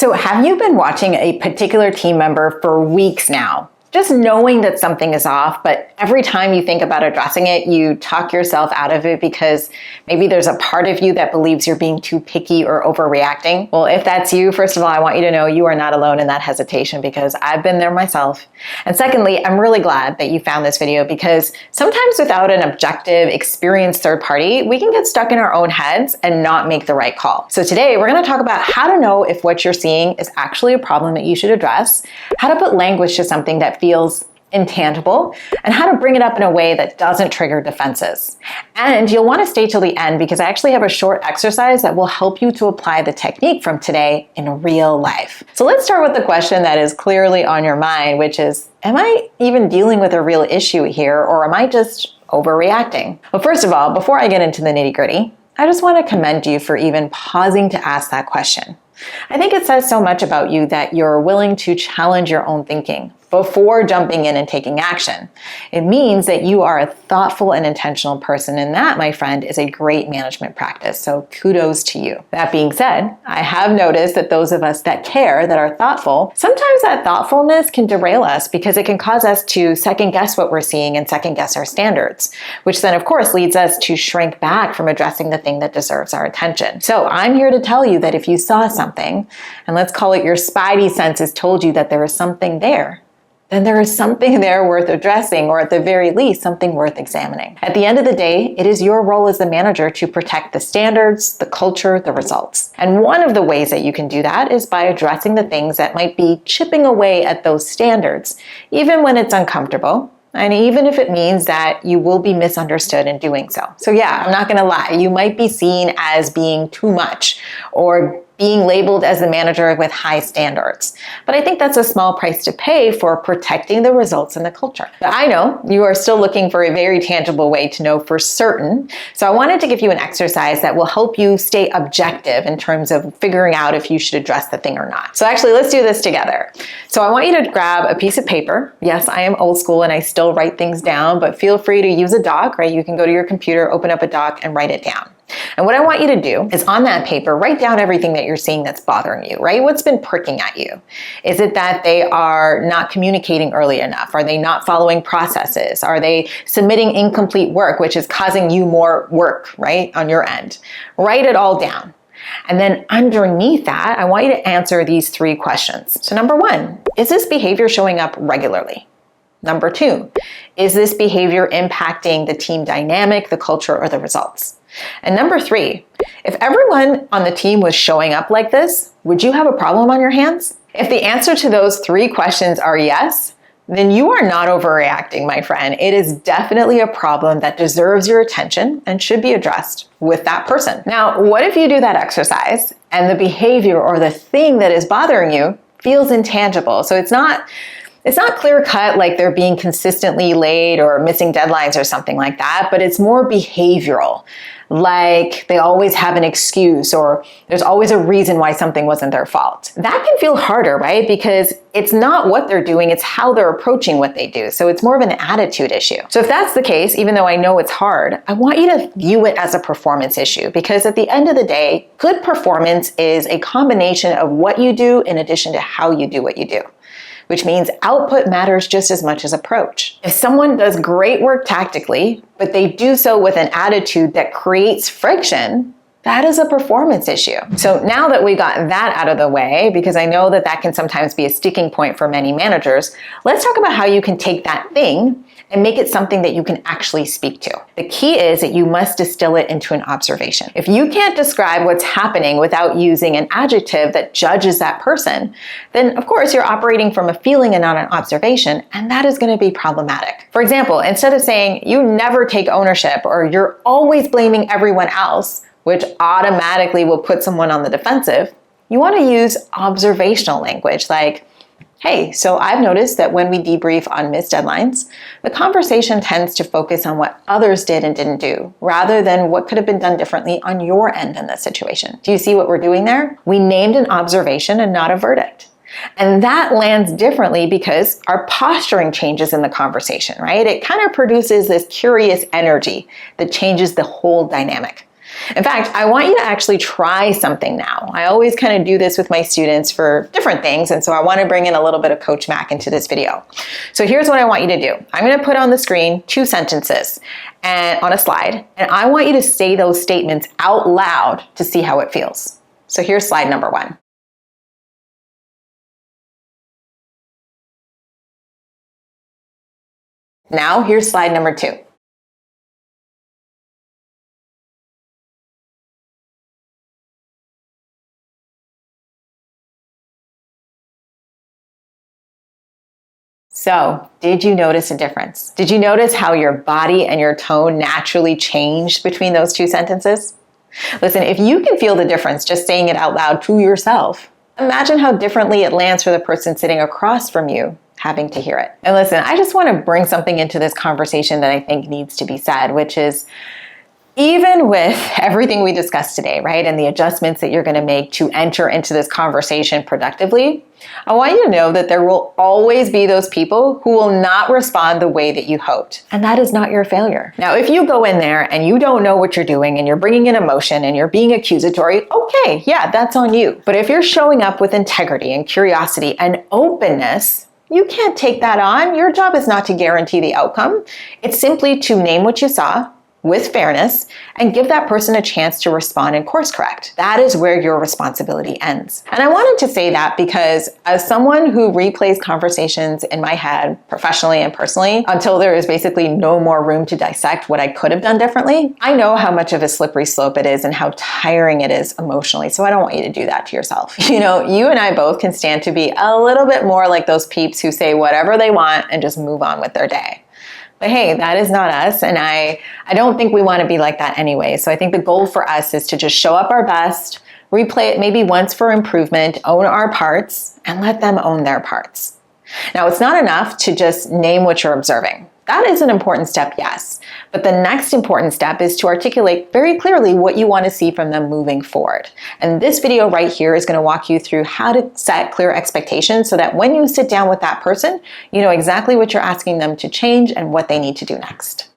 So have you been watching a particular team member for weeks now? Just knowing that something is off, but every time you think about addressing it, you talk yourself out of it because maybe there's a part of you that believes you're being too picky or overreacting. Well, if that's you, first of all, I want you to know you are not alone in that hesitation because I've been there myself. And secondly, I'm really glad that you found this video because sometimes without an objective, experienced third party, we can get stuck in our own heads and not make the right call. So today we're going to talk about how to know if what you're seeing is actually a problem that you should address, how to put language to something that feels intangible, and how to bring it up in a way that doesn't trigger defenses. And you'll want to stay till the end because I actually have a short exercise that will help you to apply the technique from today in real life. So let's start with the question that is clearly on your mind, which is, am I even dealing with a real issue here, or am I just overreacting? Well, first of all, before I get into the nitty-gritty, I just want to commend you for even pausing to ask that question. I think it says so much about you that you're willing to challenge your own thinking before jumping in and taking action. It means that you are a thoughtful and intentional person, and that, my friend, is a great management practice, so kudos to you. That being said, I have noticed that those of us that care, that are thoughtful, sometimes that thoughtfulness can derail us because it can cause us to second guess what we're seeing and second guess our standards, which then of course leads us to shrink back from addressing the thing that deserves our attention. So I'm here to tell you that if you saw something, and let's call it your spidey senses told you that there is something there, then there is something there worth addressing, or at the very least, something worth examining. At the end of the day, it is your role as the manager to protect the standards, the culture, the results. And one of the ways that you can do that is by addressing the things that might be chipping away at those standards, even when it's uncomfortable, and even if it means that you will be misunderstood in doing so. So yeah, I'm not gonna lie, you might be seen as being too much, or being labeled as the manager with high standards. But I think that's a small price to pay for protecting the results and the culture. But I know you are still looking for a very tangible way to know for certain. So I wanted to give you an exercise that will help you stay objective in terms of figuring out if you should address the thing or not. So actually, let's do this together. So I want you to grab a piece of paper. Yes, I am old school and I still write things down, but feel free to use a doc, right? You can go to your computer, open up a doc and write it down. And what I want you to do is on that paper, write down everything that you're seeing that's bothering you, right? What's been pricking at you? Is it that they are not communicating early enough? Are they not following processes? Are they submitting incomplete work, which is causing you more work, right, on your end? Write it all down. And then underneath that, I want you to answer these three questions. So number one, is this behavior showing up regularly? Number two, is this behavior impacting the team dynamic, the culture, or the results? And number three, if everyone on the team was showing up like this, would you have a problem on your hands? If the answer to those three questions are yes, then you are not overreacting, my friend. It is definitely a problem that deserves your attention and should be addressed with that person. Now, what if you do that exercise and the behavior or the thing that is bothering you feels intangible? So it's not clear cut like they're being consistently late or missing deadlines or something like that, but it's more behavioral. Like they always have an excuse or there's always a reason why something wasn't their fault. That can feel harder, right? Because it's not what they're doing, it's how they're approaching what they do. So it's more of an attitude issue. So if that's the case, even though I know it's hard, I want you to view it as a performance issue because at the end of the day, good performance is a combination of what you do in addition to how you do what you do, which means output matters just as much as approach. If someone does great work tactically, but they do so with an attitude that creates friction, that is a performance issue. So now that we got that out of the way, because I know that that can sometimes be a sticking point for many managers, let's talk about how you can take that thing and make it something that you can actually speak to. The key is that you must distill it into an observation. If you can't describe what's happening without using an adjective that judges that person, then of course you're operating from a feeling and not an observation, and that is going to be problematic. For example, instead of saying you never take ownership or you're always blaming everyone else, which automatically will put someone on the defensive, you want to use observational language like, hey, so I've noticed that when we debrief on missed deadlines, the conversation tends to focus on what others did and didn't do, rather than what could have been done differently on your end in this situation. Do you see what we're doing there? We named an observation and not a verdict. And that lands differently because our posturing changes in the conversation, right? It kind of produces this curious energy that changes the whole dynamic. In fact, I want you to actually try something now. I always kind of do this with my students for different things, and so I want to bring in a little bit of Coach Mac into this video. So here's what I want you to do. I'm going to put on the screen 2 sentences and on a slide, and I want you to say those statements out loud to see how it feels. So here's slide number 1. Now here's slide number 2. So, did you notice a difference? Did you notice how your body and your tone naturally changed between those 2 sentences? Listen, if you can feel the difference just saying it out loud to yourself, imagine how differently it lands for the person sitting across from you having to hear it. And listen, I just want to bring something into this conversation that I think needs to be said, which is, even with everything we discussed today, right, and the adjustments that you're going to make to enter into this conversation productively, I want you to know that there will always be those people who will not respond the way that you hoped. And that is not your failure. Now, if you go in there and you don't know what you're doing and you're bringing in emotion and you're being accusatory, okay, yeah, that's on you. But if you're showing up with integrity and curiosity and openness, you can't take that on. Your job is not to guarantee the outcome. It's simply to name what you saw with fairness and give that person a chance to respond and course correct. That is where your responsibility ends. And I wanted to say that because as someone who replays conversations in my head professionally and personally until there is basically no more room to dissect what I could have done differently, I know how much of a slippery slope it is and how tiring it is emotionally. So I don't want you to do that to yourself. You know, you and I both can stand to be a little bit more like those peeps who say whatever they want and just move on with their day. But hey, that is not us, and I don't think we want to be like that anyway. So I think the goal for us is to just show up our best, replay it maybe once for improvement, own our parts, and let them own their parts. Now, it's not enough to just name what you're observing. That is an important step, yes. But the next important step is to articulate very clearly what you want to see from them moving forward. And this video right here is going to walk you through how to set clear expectations so that when you sit down with that person, you know exactly what you're asking them to change and what they need to do next.